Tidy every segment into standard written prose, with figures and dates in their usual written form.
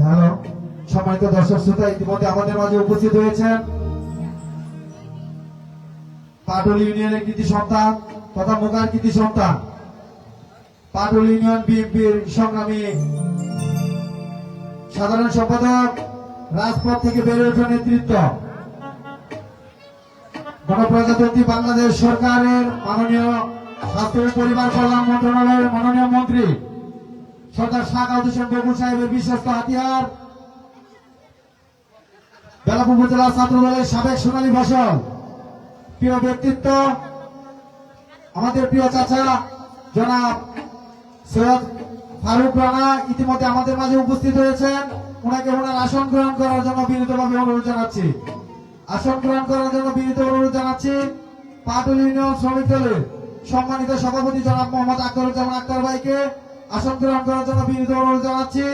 Hello, সম্মানিত দর্শক শ্রোতা, ইতিমধ্যে আমাদের মাঝে উপস্থিত হয়েছেন পাটুল ইউনিয়নের কৃতি সন্তান তথা মুখার কৃতি সন্তান, পাটুল ইউনিয়ন বিএনপির সংগ্রামী সাধারণ সম্পাদক, রাজপথ থেকে বেড়ে ওঠা নেতৃত্ব, গণপ্রজাতন্ত্রী বাংলাদেশ সরকারের মাননীয় স্বাস্থ্য ও পরিবার কল্যাণ মন্ত্রণালয়ের মাননীয় মন্ত্রী সরদার সাখাওয়াত হোসেন বকুল সাহেবের বিশ্বস্ত হাতিয়ার, বেলাব উপজেলা ছাত্র দলের সাবেক সোনালী ফসল, প্রিয় ব্যক্তিত্ব আমাদের প্রিয় চাচা জনাব সৈয়দ ফারুক রানা ইতিমধ্যে আমাদের মাঝে উপস্থিত হয়েছেন। ওনাকে ওনার আসন গ্রহণ করার জন্য বিনীতভাবে অনুরোধ জানাচ্ছি। আসন গ্রহণ করার জন্য বিনীত অনুরোধ জানাচ্ছি পাটুল ইউনিয়ন শ্রমিক দলের সম্মানিত সভাপতি জনাব মোহাম্মদ আখতারুজ্জামান আখতার ভাইকে আসন গ্রহণ করার জন্য বিনীত অনুরোধ জানাচ্ছি।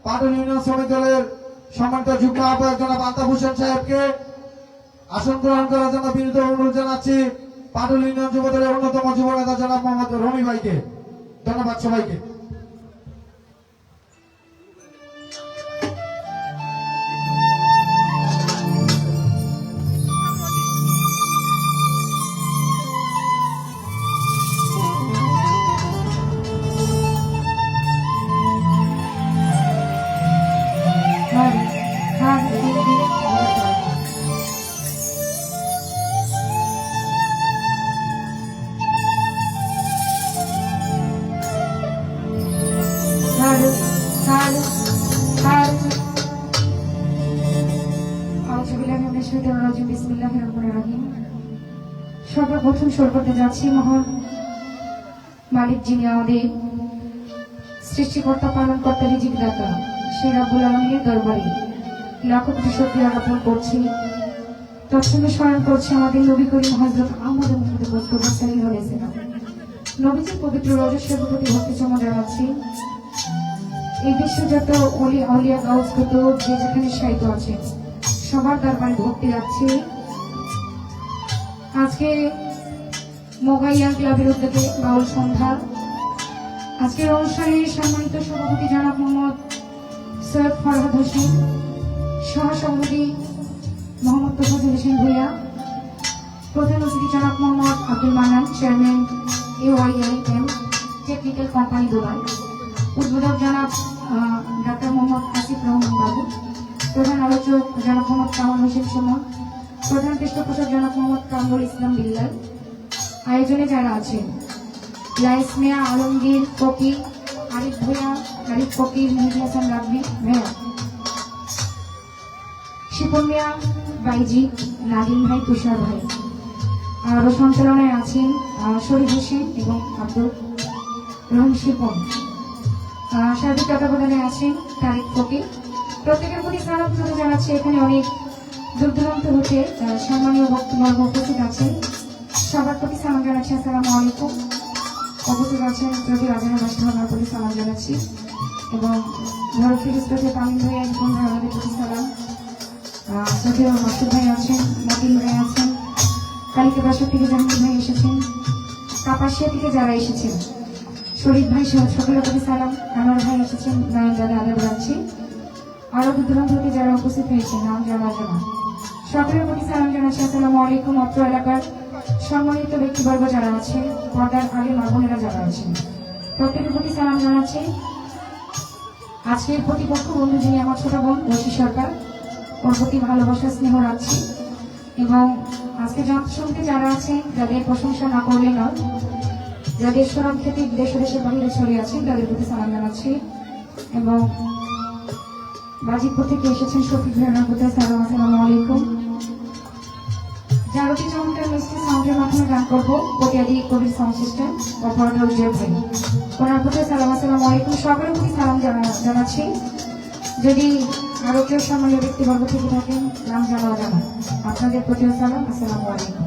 পাটুল ইউনিয়ন শ্রমিক দলের সম্মানিত যুগ্ম আহ্বায়ক জনাব আলতাফ হোসেন সাহেবকে আসন গ্রহণ করার জন্য বিনীত অনুরোধ জানাচ্ছি। পাটুল ইউনিয়ন যুব দলের অন্যতম যুব নেতা জনাব মোহাম্মদ রমি ভাইকে। ধন্যবাদ সবাইকে। সর্বপ্রথম শুরু করতে যাচ্ছি মহান মালিক যিনি আমাদের সৃষ্টিকর্তা পালনকর্তা রিজিকদাতা সেই রব্বুল আলামিনের দরবারে লাখ কোটি শুকরিয়া জ্ঞাপন করছি। তৎসঙ্গে স্মরণ করছি আমাদের নবী করিম হযরত আহমদ মুহাম্মদ মুস্তাফা সাল্লাল্লাহু আলাইহি ওয়াসাল্লাম নবীজির পবিত্র রজসের প্রতি ভক্তি জমা জানাচ্ছি। এই বিশ্বে যত অলি আউলিয়া গাউস কুতুব যে যেখানে শায়িত আছে সবার দরবারে ভক্তি রাখছি। আজকে মোগাইয়া ক্লাবের উদ্যোগে বাউল সন্ধ্যা, আজকের অনুষ্ঠানে সম্মানিত সভাপতি জনাব মোহাম্মদ সৈয়দ ফরহাদ হোসেন, সহসভাপতি মোহাম্মদ তোফাজ্জল হোসেন ভূঁইয়া, প্রধান অতিথি জনাব Mohammad Abdul Mannan, chairman AYLM technical company Dubai, উদ্বোধক জনাব ডাক্তার মোহাম্মদ আসিফ রহমান বাবু, প্রধান আলোচক জনাব মোহাম্মদ কামাল হোসেন সুমন, প্রধান পৃষ্ঠপোষক জনাব মোহাম্মদ কামরুল ইসলাম বিল্লাল। আয়োজনে যারা আছেন লাইস মিয়া, আলমগীর, ফকির, আরিফ ভূঁইয়া, আরিফ ফকির, মেহেদি হাসান রাব্বি ভাইয়া, শিপন মিয়া, বাইজি, নাদিম ভাই, তুষার ভাই। আরো সঞ্চালনায় আছেন শরীফ হোসেন এবং আব্দুল রহিম শিপন। সার্বিক তত্ত্বাবধানে আছেন তারিক ফকির। প্রত্যেকের প্রতি সালাম জানাচ্ছি। এখানে অনেক দূর দূরান্ত হতে সম্মানীয় বক্তব্য উপস্থিত আছেন, সবার প্রতি সালাম জানাচ্ছি। আসসালামু আলাইকুম। উপস্থিত আছেন যদি রাজানা বাসভাবার প্রতি সালাম জানাচ্ছি এবং ঘর ফিরিস্তাতে তামিম ভাই একজন আমাদের প্রতি সালাম। যদিও মাসুদ ভাই আছেন, মতিন ভাই আছেন, কালিকা বাসা থেকে জাহাঙ্গীর ভাই এসেছেন, কাপাসিয়া থেকে যারা এসেছেন, শরীফ ভাই সহ সকলের প্রতি সালাম। আমার ভাই এসেছেন, নাম জানা আদাব রাখছি। আরো দূর দূরান্ত থেকে যারা উপস্থিত হয়েছেন নাম জানা জানা সকলের প্রতি সালাম জানাচ্ছি। আসসালামু আলাইকুম। অত্র এলাকার সম্মানিত ব্যক্তিবর্গ যারা আছেন, পর্দার আলী মা বোনেরা যারা আছেন, প্রত্যেকের প্রতি সালাম জানাচ্ছি। আজকের প্রতিপক্ষ বন্ধু যিনি আমার ছোট বোন রশি সরকার, ওর প্রতি ভালোবাসা স্নেহ রাখছি এবং আজকে যন্ত্রসঙ্গীতে যারা আছেন যাদের প্রশংসা না করলে নয়, যাদের সুনাম খ্যাতি দেশ দেশের বাহিরে ছড়িয়ে আছেন তাদের প্রতি সালাম জানাচ্ছি এবং বাজিতপুর থেকে এসেছেন শফিক ভাইয়ের প্রতি সালাম। আসসালামু আলাইকুম। জাগতিক চমৎকার মিষ্টি সাউন্ডের মাধ্যমে গান করবো পটিয়াদি কবির সাউন্ড সিস্টেম অপারেটর উজ্জ্বল ভাই, ওনার প্রতি সালাম। আসসালামু আলাইকুম। সকলের প্রতি সালাম জানাচ্ছি। যদি আরো কেউ সম্মানীয় ব্যক্তিবর্গ থেকে থাকেন নাম জানাও জানা, আপনাদের প্রতিও সালাম। আসসালামু আলাইকুম।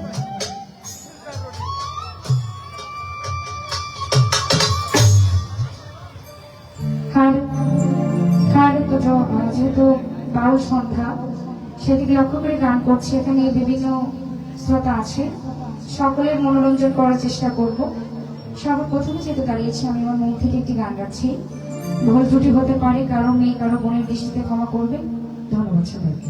যেহেতু বাউল সন্ধ্যা সেদিকে লক্ষ্য করে গান করছি, এখানে বিভিন্ন শ্রোতা আছে, সকলের মনোরঞ্জন করার চেষ্টা করব। সর্বপ্রথমে যেহেতু দাঁড়িয়েছি আমি আমার মন থেকে একটি গান গাচ্ছি। ভুল ত্রুটি হতে পারে, কারো মেয়ে কারো বোনের দৃষ্টিতে ক্ষমা করবেন। ধন্যবাদ সবাইকে।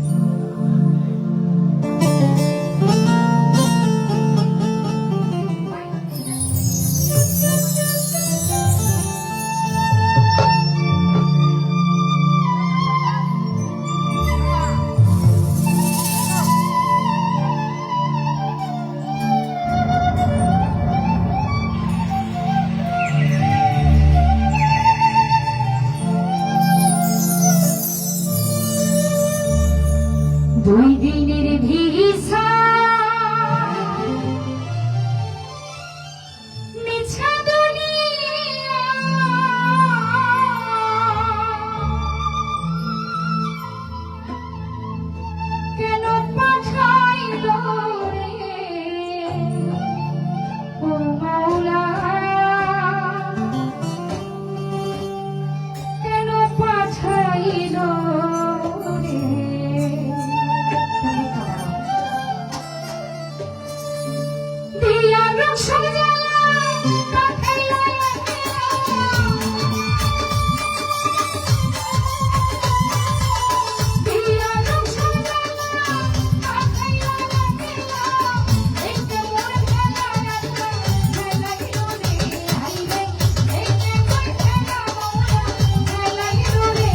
দুই দিনের ভিসা মিছা দুনিয়া, কেন পাঠাইল রে ও মাওলা, কেন পাঠাইল রে। দিয়া রং সাজালা পাঠাইলা দিয়া রং সাজালা পাঠাইলা এইটা মোর খেলা রাখা লাগিল রে আইবে, এইটা মোর খেলা মৌলা লাগিল রে।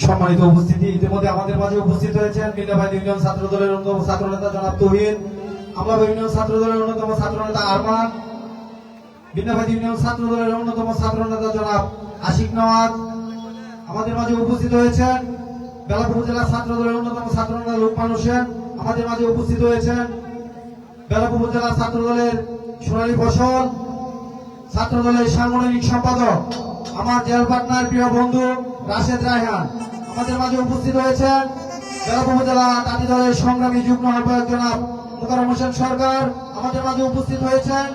সম্মানিত উপস্থিতি, ইতিমধ্যে আমাদের মাঝে উপস্থিত হয়েছেন মির্জাবাইদ ইউনিয়ন ছাত্র দলের অন্যতম ছাত্র নেতা জনাব তুহিন, আমলাবাদ ইউনিয়ন ছাত্র দলের অন্যতম ছাত্র নেতা আরমান, মির্জাবাইদ ইউনিয়ন ছাত্র দলের অন্যতম ছাত্র নেতা জনাব আশিক নওয়াজ। আমাদের মাঝে উপস্থিত হয়েছেন বেলাপুর উপজেলা ছাত্র দলের অন্যতম ছাত্র নেতা লোকমান হোসেন। আমাদের মাঝে উপস্থিত হয়েছেন বেলাপুর উপজেলা ছাত্র দলের সোনালী ফসল, ছাত্র দলের সাংগঠনিক সম্পাদক আমার জেল পার্টনার প্রিয় বন্ধু রাশেদ রায়হান। আমাদের মাঝে উপস্থিত হয়েছেন বেলাপুর উপজেলা তাঁতি দলের সংগ্রামী যুগ্ম আহ্বায়ক জনাব মোকাররম হোসেন সরকার। আমাদের মাঝে উপস্থিত হয়েছেন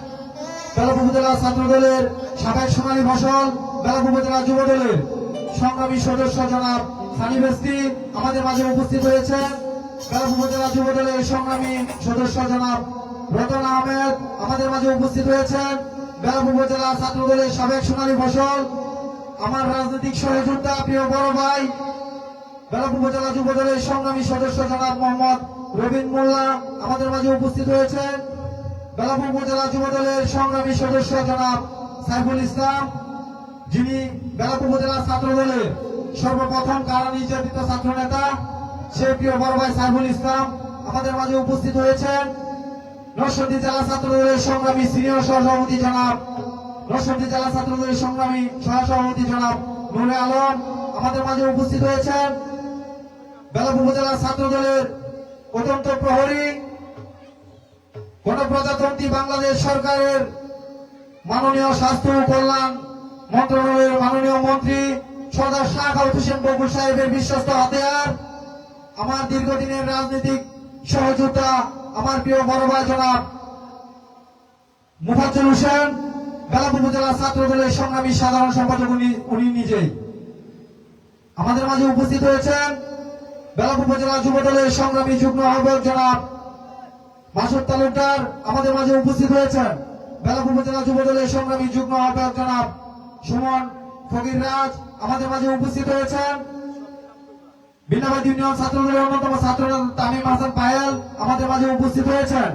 বেলাপুর উপজেলা ছাত্র দলের সাবেক সোনালী ফসল, বেলাপুর উপজেলা যুব দলের সংগ্রামী সদস্য জনাব সানি বেস্তি। আমাদের মাঝে উপস্থিত হয়েছেন বেলাপুর উপজেলা যুব দলের সংগ্রামী সদস্য জনাব রতন আহমেদ। আমাদের মাঝে উপস্থিত হয়েছেন বেলাপুর উপজেলা ছাত্র দলের সাবেক সোনালী ফসল, আমার রাজনৈতিক সহযোদ্ধা প্রিয় বড় ভাই বেলাপুর উপজেলা যুব দলের সংগ্রামী সদস্য জনাব মোহাম্মদ রবিন মোল্লা। আমাদের মাঝে উপস্থিত হয়েছেন বেলাপুর উপজেলা যুব দলের সংগ্রামী সদস্য জনাব সাইফুল ইসলাম, যিনি বেলাপুর উপজেলা ছাত্র দলের সর্বপ্রথম কারা নির্যাতিত ছাত্র নেতা, সে প্রিয় বড় ভাই সাইফুল ইসলাম। আমাদের মাঝে উপস্থিত হয়েছেন নরসিংদী জেলা ছাত্র দলের সংগ্রামী সিনিয়র সহসভাপতি জনাব নরসিংদী জেলা ছাত্র দলের সংগ্রামী সহসভাপতি জনাব নুরে আলম। আমাদের মাঝে উপস্থিত হয়েছেন বেলাপুর উপজেলা ছাত্র দলের অত্যন্ত প্রহরী গণপ্রজাতন্ত্রী বাংলাদেশ সরকারের মাননীয় স্বাস্থ্য ও কল্যাণ মন্ত্রণালয়ের মাননীয় মন্ত্রী সর্দার শাহাবুত হোসেন বকুল সাহেবের বিশ্বস্ত হাতিয়ার, আমার দীর্ঘদিনের রাজনৈতিক সহযোদ্ধা আমার প্রিয় বড় ভাই জনাব মুফাজ্জল হোসেন, বেলাপুর উপজেলা ছাত্র দলের সংগ্রামী সাধারণ সম্পাদক উনি নিজেই। আমাদের মাঝে উপস্থিত হয়েছেন বেলাপুর উপজেলা যুব দলের সংগ্রামী যুগ্ম আহ্বায়ক জনাব মাসুদ তালুকদার। আমাদের মাঝে উপস্থিত হয়েছেন বেলাপুর উপজেলা যুব দলের সংগ্রামী যুগ্ম আহ্বায়ক জনাব সুমন ফকির রাজ। আমাদের মাঝে উপস্থিত হয়েছেন মির্জাবাইদ ইউনিয়ন ছাত্র দলের অন্যতম ছাত্র নেতা তামিম হাসান পায়েল। আমাদের মাঝে উপস্থিত হয়েছেন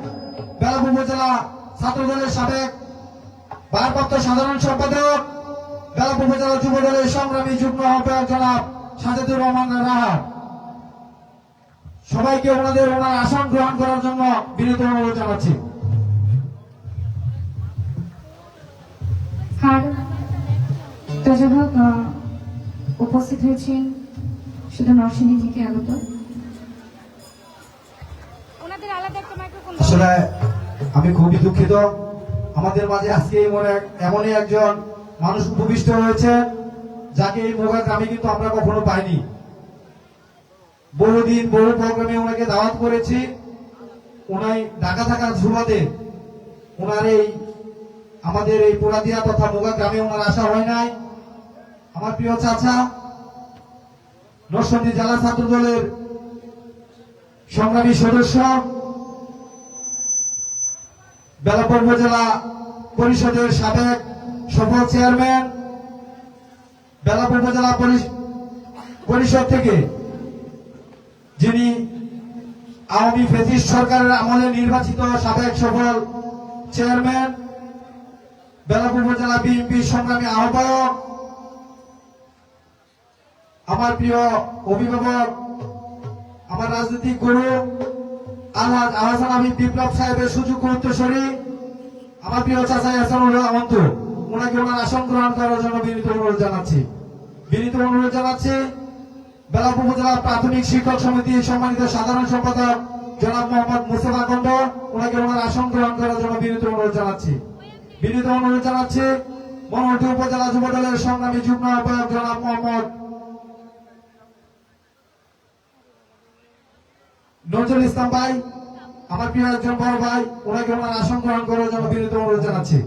বেলাপুর উপজেলা ছাত্র দলের সাবেক ভারপ্রাপ্ত সাধারণ সম্পাদক বেলাপুর উপজেলা যুব দলের সংগ্রামী যুগ্ম আহ্বায়ক জনাব সাজেদুর রহমান রাহা। সবাইকে ওনার আসন গ্রহণ করার জন্য বিনীত অনুরোধ জানাচ্ছি। আর প্রযোজক উপস্থিত হয়েছেন শুধু নরসিংদী থেকে আগত। আসলে আমি খুবই দুঃখিত, আমাদের মাঝে আজকে এমনই একজন মানুষ উপবিষ্ট হয়েছে যাকে এই মোগা গ্রামে কিন্তু আমরা কখনো পাইনি। বহুদিন বহু প্রোগ্রামে ওনাকে দাওয়াত করেছি, ওনাই ঢাকা থাকার সুবাদে ওনার এই আমাদের এই পোড়াদিয়া তথা মোগা গ্রামে ওনার আসা হয় নাই। আমার প্রিয় চাচা নরসিংদী জেলা ছাত্র দলের সংগ্রামী সদস্য, বেলাপুর উপজেলা পরিষদের সাবেক সফল চেয়ারম্যান, বেলাপুর উপজেলা পরিষদ থেকে যিনি আওয়ামী ফ্যাসিস্ট সরকারের আমলে নির্বাচিত সাবেক সফল চেয়ারম্যান, বেলাপুর উপজেলা বিএনপি সংগ্রামী আহ্বায়ক, আমার প্রিয় অভিভাবক, আমার রাজনৈতিক গুরু আলহাজ আহসান আবিদ বিপ্লব সাহেবের সুযোগ্য উত্তরসূরি, আমার প্রিয় চাচা হাসানুল রহমন্ত, ওনাকে ওনার আসন গ্রহণ করার জন্য বিনীত অনুরোধ জানাচ্ছি। বেলাপুর উপজেলা প্রাথমিক শিক্ষক সমিতির সম্মানিত সাধারণ সম্পাদক জনাব মোহাম্মদ মুস্তফা কন্দ, ওনাকে ওনার আসন গ্রহণ করার জন্য বিনীত অনুরোধ জানাচ্ছি। মনোহরদী উপজেলা যুব দলের সংগ্রামী যুগ্ম আহ্বায়ক জনাব মোহাম্মদ নজরুল ইসলাম ভাই, আমার প্রিয় একজন বড় ভাই, ওনাকে ওনার আসন গ্রহণ করার জন্য বিনীত অনুরোধ জানাচ্ছি।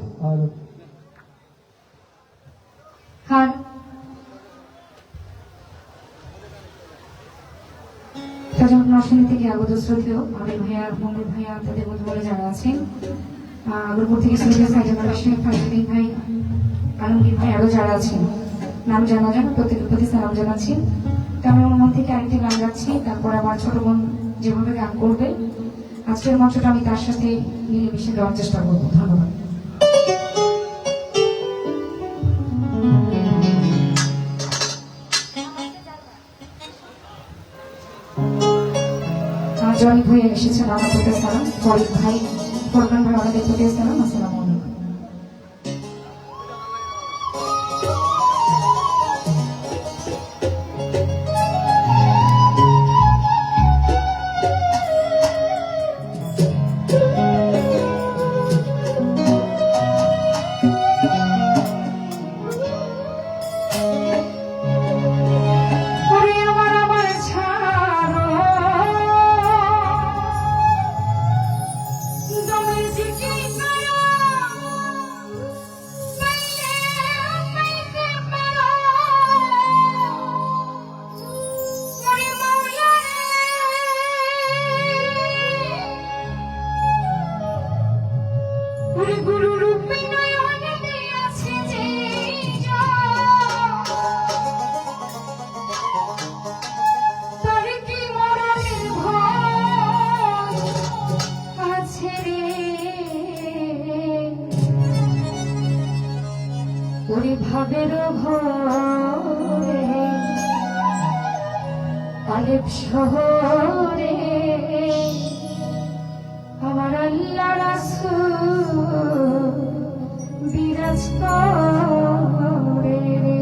আর প্রযোজক নরসিংদী থেকে আগত শ্রদ্ধেয় আবির ভাইয়া, মঙ্গল ভাইয়া, তাদের বন্ধু বলে যারা আছেন, আগরপুর থেকে শ্রদ্ধেয় সাইজানুর রশিদ, ফাইজুদ্দিন ভাই, আলমগীর ভাই, আরো যারা আছেন নাম জানা যান, প্রত্যেকের প্রতি সালাম জানাচ্ছি। তো আমি আমার মন থেকে আরেকটি গান গাচ্ছি, তারপর আমার ছোট বোন যেভাবে গান করবে আজকের মঞ্চটা আমি তার সাথে মিলেমিশে দেওয়ার চেষ্টা করবো। ধন্যবাদ। জনিক হয়ে এসেছেন আমার প্রতি সালাম, ফরিদ ভাই, ফরমান ভাই আমাদের প্রতি সালাম। আসসালামু আলাইকুম। ওরে আমার আমার ছাড়ো দমে জিকি করো পাইলে পাইতে পারো ওরে মাওলা রে ওরে গুরু রূপে নয়নে দিয়েছে যে তার কি মরণের ভয় আছে রে ওরে ভাবের ঘরে আলেপ শহরে আমার আল্লাহ রাসূল বিরাজ করে রে।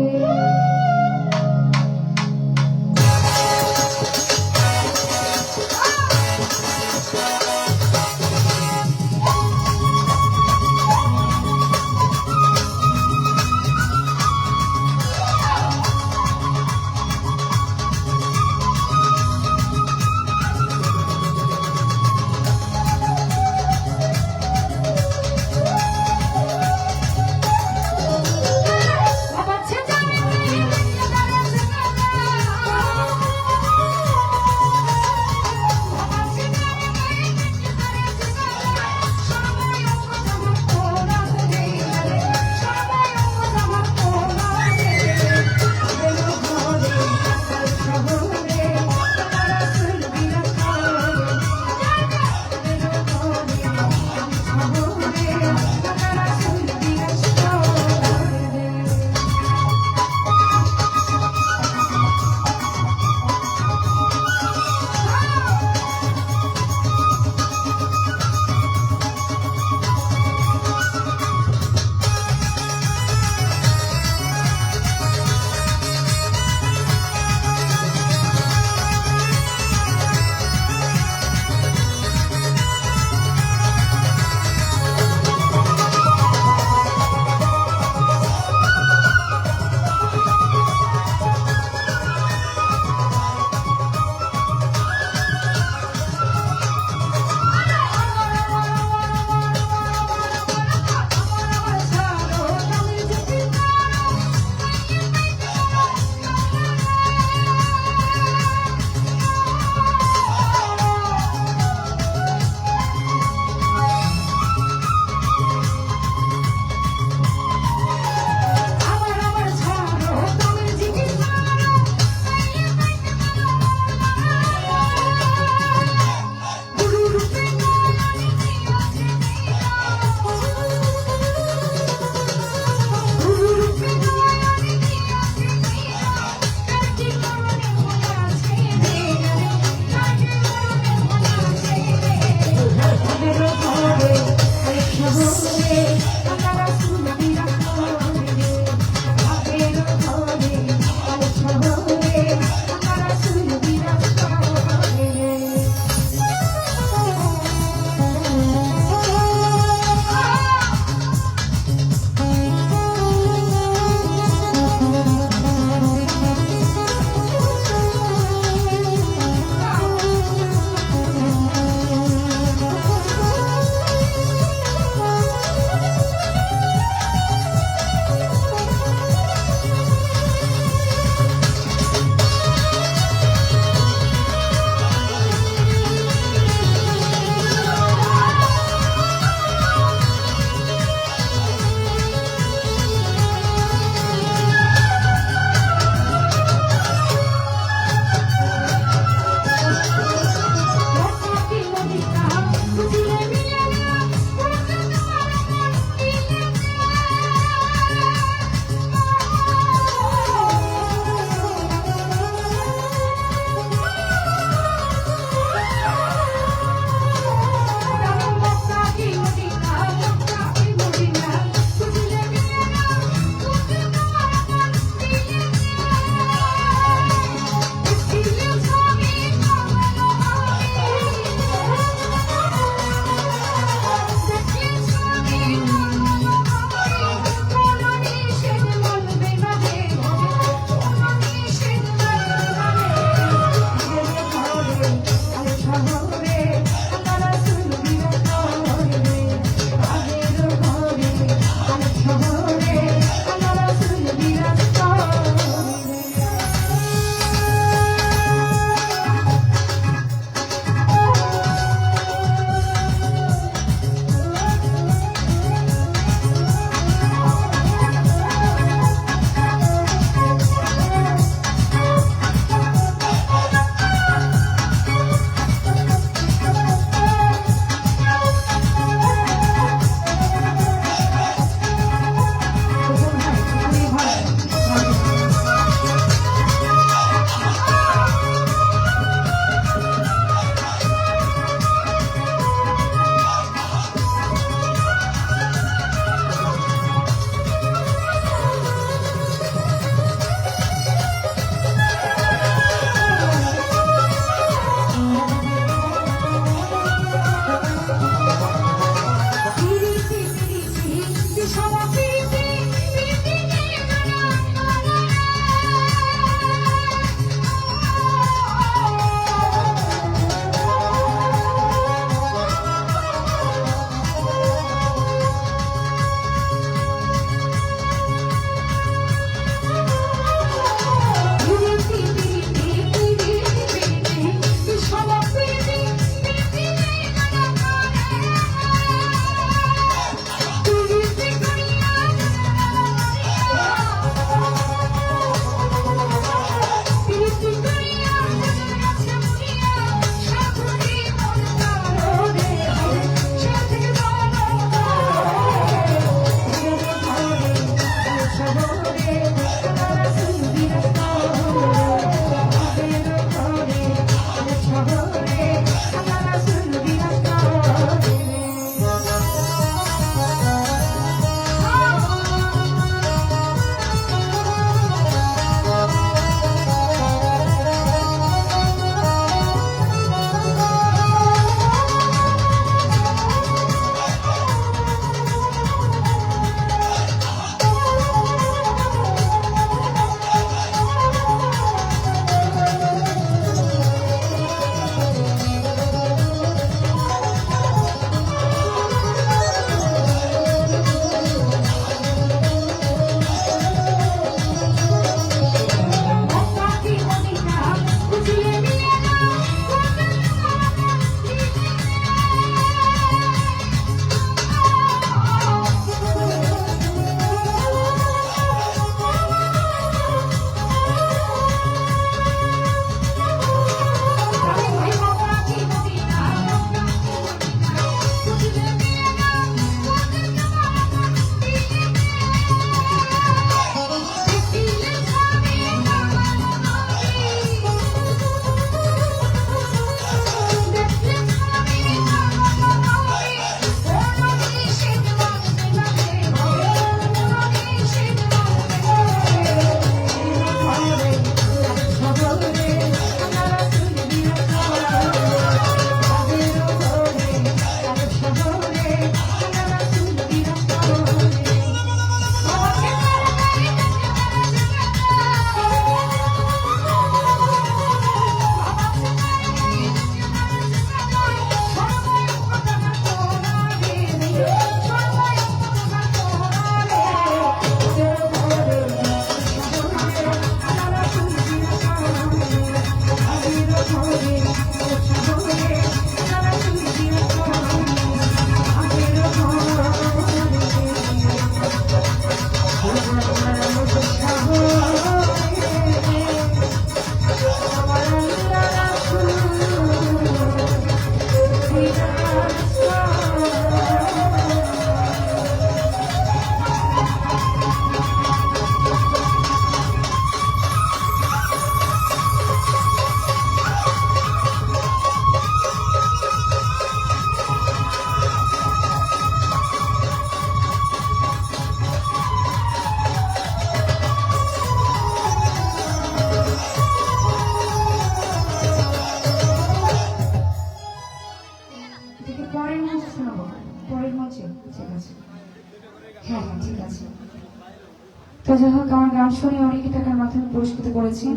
যাই হোক, আমার গান শুনে অনেকে টাকার মাধ্যমে পুরস্কৃত করেছেন।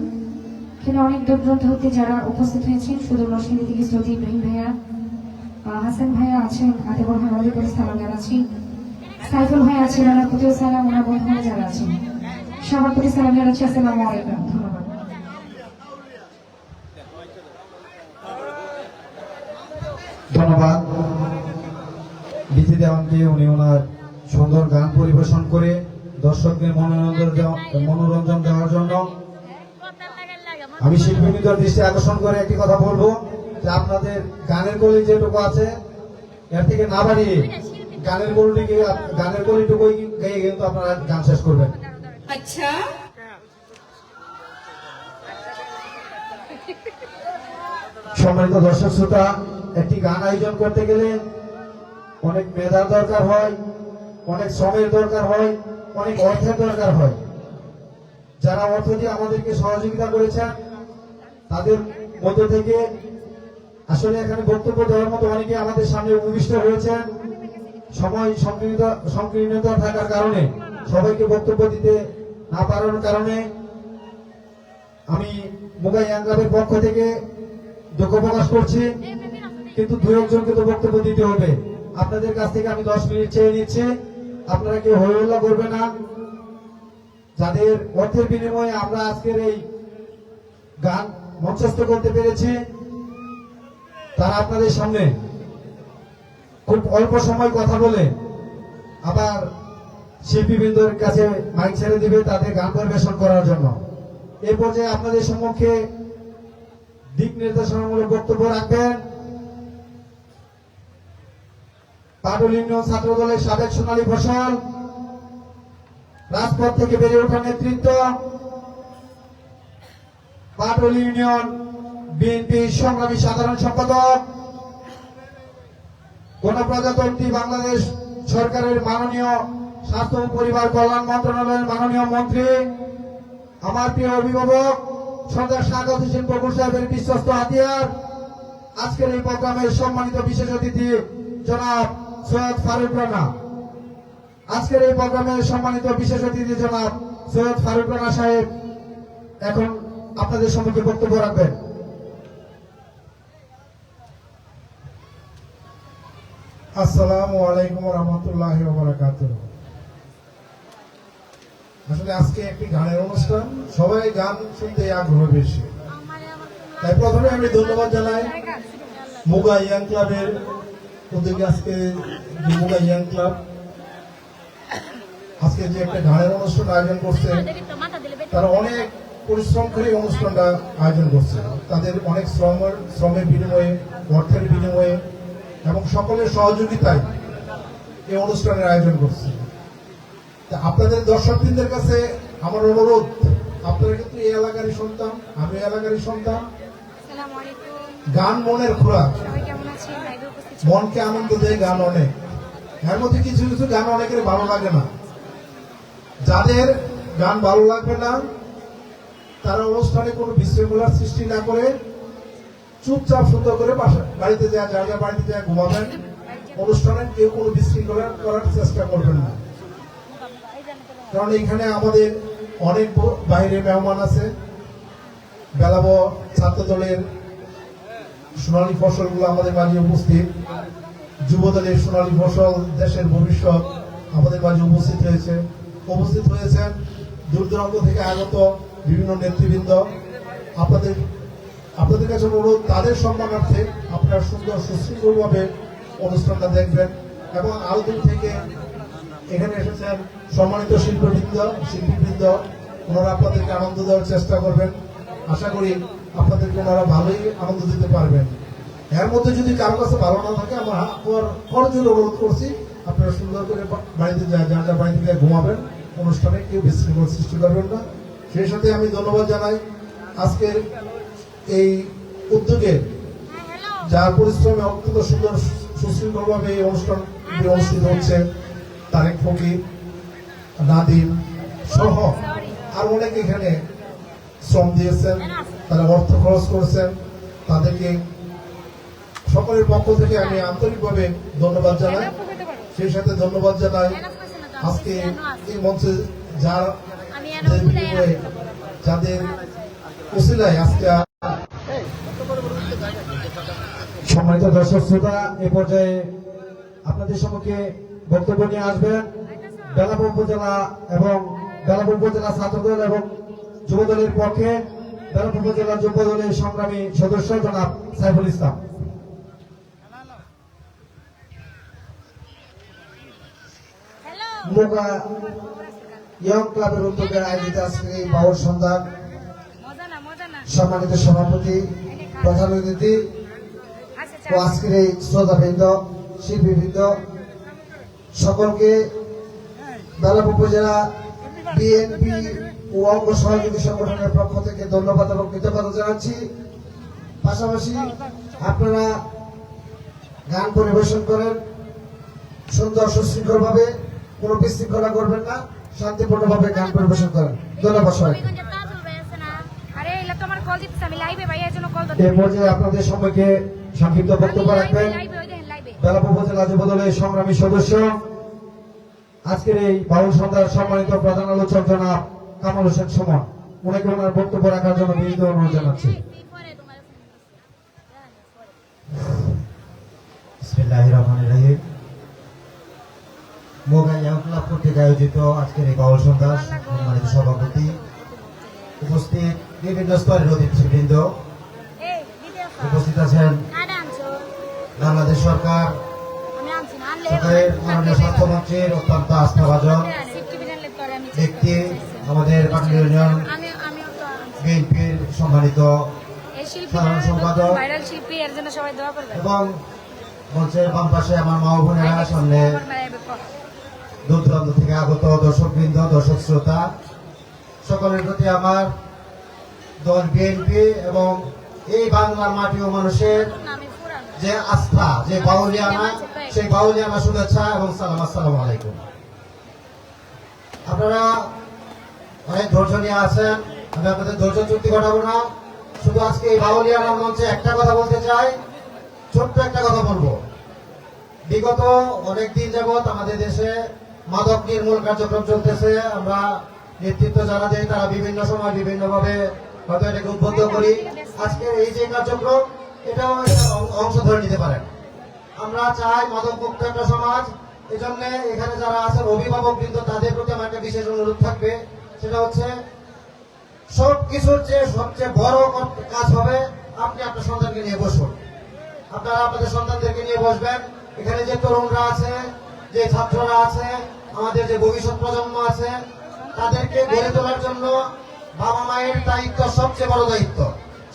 এখানে অনেক দূর দূরান্ত হতে যারা উপস্থিত হয়েছেন, শুধু নরসিংদী থেকে শ্রোতি ইব্রাহিম ভাইয়া, হাসান ভাইয়া আছেন, আতেবর ভাই, আমাদের প্রতি সালাম জানাচ্ছি। সাইফুল ভাই আছেন, ওনার প্রতিও সালাম, ওনার বন্ধুরা যারা আছেন সবার প্রতি সালাম জানাচ্ছি। আসসালামু আলাইকুম, ধন্যবাদ। ধন্যবাদ বিথি দেওয়ানকে। উনি ওনার সুন্দর গান পরিবেশন করে দর্শকদের মনোরঞ্জন দেওয়ার জন্য আমি শিল্পীদের দৃষ্টি আকর্ষণ করে একটি কথা বলবো যে আপনাদের গানের কলি যেটুকু আছে এর থেকে না বাড়িয়ে গানের কলিটুকুই গেয়ে কিন্তু আপনারা গান শেষ করবেন। আচ্ছা, সম্মানিত দর্শক শ্রোতা, একটি গান আয়োজন করতে গেলে অনেক মেধার দরকার হয়, অনেক শ্রমের দরকার হয়, অনেক অর্থের দরকার হয়। যারা অর্থ দিয়ে আমাদেরকে সহযোগিতা করেছেন তাদের মধ্য থেকে আসলে এখানে বক্তব্য দেওয়ার মতো অনেকে আমাদের সামনে উপবিষ্ট হয়েছেন। সময় সংকীর্ণতা থাকার কারণে সবাইকে বক্তব্য দিতে না পারার কারণে আমি মুগাই ক্লাবের পক্ষ থেকে দুঃখ প্রকাশ করছি, কিন্তু দু একজনকে তো বক্তব্য দিতে হবে। আপনাদের কাছ থেকে আমি 10 মিনিট চেয়ে নিচ্ছি, আপনারা কেউ হইহল্লা করবে না। যাদের অর্থের বিনিময়ে আমরা আজকের এই গান মঞ্চস্থ করতে পেরেছি তারা আপনাদের সামনে খুব অল্প সময় কথা বলে আবার শিল্পীবৃন্দের কাছে মাইক ছেড়ে দিবে তাদের গান পরিবেশন করার জন্য। এই পর্যায়ে আপনাদের সম্মুখে দিক নির্দেশনামূলক বক্তব্য রাখবেন পাটুল ইউনিয়ন ছাত্র দলের সাবেক সোনালী ফসল, রাজপথ থেকে বেড়ে ওঠা নেতৃত্ব, পাটুল ইউনিয়ন বিএনপি সংগ্রামী সাধারণ সম্পাদক, গণপ্রজাতন্ত্রী বাংলাদেশ সরকারের মাননীয় স্বাস্থ্য ও পরিবার কল্যাণ মন্ত্রণালয়ের মাননীয় মন্ত্রী, আমার প্রিয় অভিভাবক সর্দার স্বাগত হোসেন বকুল সাহেবের বিশ্বস্ত হাতিয়ার, আজকের এই প্রোগ্রামের সম্মানিত বিশেষ অতিথি জনাব সৈয়দ ফারুক রানা, আজকের এই প্রোগ্রামের সম্মানিত বিশেষ অতিথি জনাব সৈয়দ ফারুক রানা সাহেব এখন আপনাদের সম্মুখে বক্তব্য রাখবেন। আসসালামু আলাইকুম ওয়া রাহমাতুল্লাহি ওয়া বারাকাতুহু। আসলে আজকে একটি গানের অনুষ্ঠান, সবাই গান শুনতে আগ্রহ বেশি, তাই প্রথমে আমি ধন্যবাদ জানাই মুগা ইয়াং ক্লাবের উদ্যোগে আজকে মুগা ইয়াং ক্লাব আজকে যে একটা গানের অনুষ্ঠান আয়োজন করছে, তারা অনেক পরিশ্রম করে অনুষ্ঠানটা আয়োজন করছে। তাদের অনেক শ্রমের বিনিময়ে, অর্থের বিনিময়ে এবং সকলের সহযোগিতায় এই অনুষ্ঠানের আয়োজন করছে। আপনাদের দর্শকবৃন্দের কাছে আমার অনুরোধ, আপনারা কিন্তু এই এলাকারই সন্তান, আমি এলাকারই সন্তান। গান মনের খোরাক, মনকে আনন্দ দেয় গান অনেক। এর মধ্যে কিছু কিছু গান অনেকের ভালো লাগে না। যাদের গান ভালো লাগবে না তারা অনুষ্ঠানে কোনো বিশৃঙ্খলার সৃষ্টি না করে চুপচাপ সুন্দর করে বাড়িতে যায়, যার যার বাড়িতে যায় ঘুমাবেন। অনুষ্ঠানে কেউ কোনো বিশৃঙ্খলা করার চেষ্টা করবেন না, কারণ এখানে আমাদের অনেক বাইরে মেহমান আছে। বেলাব ছাত্র দলের সোনালী ফসলগুলো আমাদের মাঝে উপস্থিত, যুব দলের সোনালী ফসল, দেশের ভবিষ্যৎ আমাদের মাঝে উপস্থিত হয়েছেন দূর দূরান্ত থেকে আগত বিভিন্ন নেতৃবৃন্দ। আপনাদের কাছে অনুরোধ, তাদের সম্মানার্থে আপনারা সুন্দর সুশৃঙ্খলভাবে অনুষ্ঠানটা দেখবেন এবং আরো দূর থেকে এখানে এসেছেন সম্মানিত শিল্পীবৃন্দ, ওনারা আপনাদেরকে আনন্দ দেওয়ার চেষ্টা করবেন। আশা করি আপনাদেরকে ওনারা ভালোই আনন্দ দিতে পারবেন। এর মধ্যে যদি কারো কাছে ভালো না থাকে, আমার করজোর অনুরোধ করছি আপনারা সুন্দর করে বাড়িতে যায়, যার যার বাড়িতে গিয়ে ঘুমাবেন। অনুষ্ঠানে কেউ বিশৃঙ্খলা সৃষ্টি করবেন না। সেই সাথে আমি ধন্যবাদ জানাই আজকের এই উদ্যোগে, যার পরিশ্রমে অত্যন্ত সুন্দর সুশৃঙ্খলভাবে এই অনুষ্ঠানটি অনুষ্ঠিত হচ্ছে, তারেক ফকির, নাদিম সহ আর অনেক এখানে শ্রম দিয়েছেন, তারা অর্থ খরচ করেছেন। তাদেরকে সকলের পক্ষ থেকে আমি আন্তরিকভাবে ধন্যবাদ জানাই। সেই সাথে ধন্যবাদ জানাই আজকে এই মঞ্চে যারা যাদের বিনিময়ে, যাদের উসিলায় আজকে সম্মানিত দর্শক শ্রোতা, এ পর্যায়ে আপনাদের সম্মুখে বক্তব্য নিয়ে আসবেন বেলাপুর উপজেলা এবং বেলাপুর উপজেলা ছাত্রদল এবং যুবদলের পক্ষে বেলাপুর উপজেলা যুব দলের সংগ্রামী সদস্য জনাব সাইফুল ইসলাম। মোগা ইয়ং ক্লাবের উদ্যোগে আয়োজিত আজকে এই বাউল সন্ধ্যা সম্মানিত সভাপতি, প্রধান অতিথি ও আজকের এই শ্রোতাবৃন্দ, শিল্পীবৃন্দ সকলকে বেলাপুর উপজেলা বিএনপি ও অঙ্গ সহযোগী সংগঠনের পক্ষ থেকে ধন্যবাদ এবং কৃতজ্ঞতা জানাচ্ছি। পাশাপাশি আপনারা গান পরিবেশন করেন সুন্দর সুশৃঙ্খল ভাবে, কোনো বিশৃঙ্খলা করবেন না, শান্তিপূর্ণভাবে গান পরিবেশন করেন। ধন্যবাদ সবাই। এ পর্যায়ে আপনাদের সম্মুখে সংক্ষিপ্ত বক্তব্য রাখবেন বেলাপুর উপজেলা যুব দলের সংগ্রামী সদস্য, আজকের এই বাউল সন্ধ্যার সম্মানিত প্রধান আলোচক জনাব কামাল হোসেন সুমন। ওনাকে ওনার বক্তব্য রাখার জন্য বিনীত অনুরোধ জানাচ্ছি। বিসমিল্লাহির রহমানির রহিম। মোগা ইয়ং ক্লাব কর্তৃক আয়োজিত আজকের এই বাউল সন্ধ্যা সম্মানিত সভাপতি, উপস্থিত বিভিন্ন স্তরের অতিথিবৃন্দ, উপস্থিত আছেন বাংলাদেশ সরকারের মাননীয় স্বাস্থ্যমন্ত্রীর অত্যন্ত আস্থাভাজন ব্যক্তি, আমাদের পাটুলি ইউনিয়ন বিএনপির সম্মানিত সাধারণ সম্পাদক এবং মঞ্চের বাম পাশে আমার মা ও বোনেরা, সামনে দূর দূরান্ত থেকে আগত দর্শকবৃন্দ, দর্শক শ্রোতা, সকলের প্রতি আমার দল বিএনপি এবং এই বাংলার মাটি ও মানুষের যে আস্থা, যে বাউলিয়ানা, সেই বাউলিয়ানা শুভেচ্ছা এবং সালাম। আসসালামু আলাইকুম। আপনারা অনেক ধৈর্য নিয়ে আছেন, আমি আপনাদের ধৈর্য চুক্তি ঘটাবো না। শুধু আজকে এই বাউলিয়ানার মঞ্চে একটা কথা বলতে চাই, ছোট্ট একটা কথা বলবো। বিগত অনেকদিন যাবৎ আমাদের দেশে মাদক নির্মূল কার্যক্রম চলতেছে। আমরা নেতৃত্ব যারা দেয় তারা বিভিন্ন সময় বিভিন্ন ভাবে হয়তো এটাকে উদ্বুদ্ধ করি। আজকে এই যে কার্যক্রম, এটাও অংশ ধরে নিতে পারেন। আমরা চাই মাদক মুক্ত একটা সমাজ। এই জন্য এখানে যারা আছেন অভিভাবক বৃন্দ, তাদের প্রতি আমার একটা বিশেষ অনুরোধ থাকবে, সেটা হচ্ছে সব কিছুর যে সবচেয়ে বড় কাজ হবে আপনি আপনার সন্তানকে নিয়ে বসুন। আপনারা আপনাদের সন্তানদেরকে নিয়ে বসবেন। এখানে যে তরুণরা আছে, যে ছাত্ররা আছে, আমাদের যে ভবিষ্যৎ প্রজন্ম আছে, তাদেরকে গড়ে তোলার জন্য বাবা মায়ের দায়িত্ব সবচেয়ে বড় দায়িত্ব।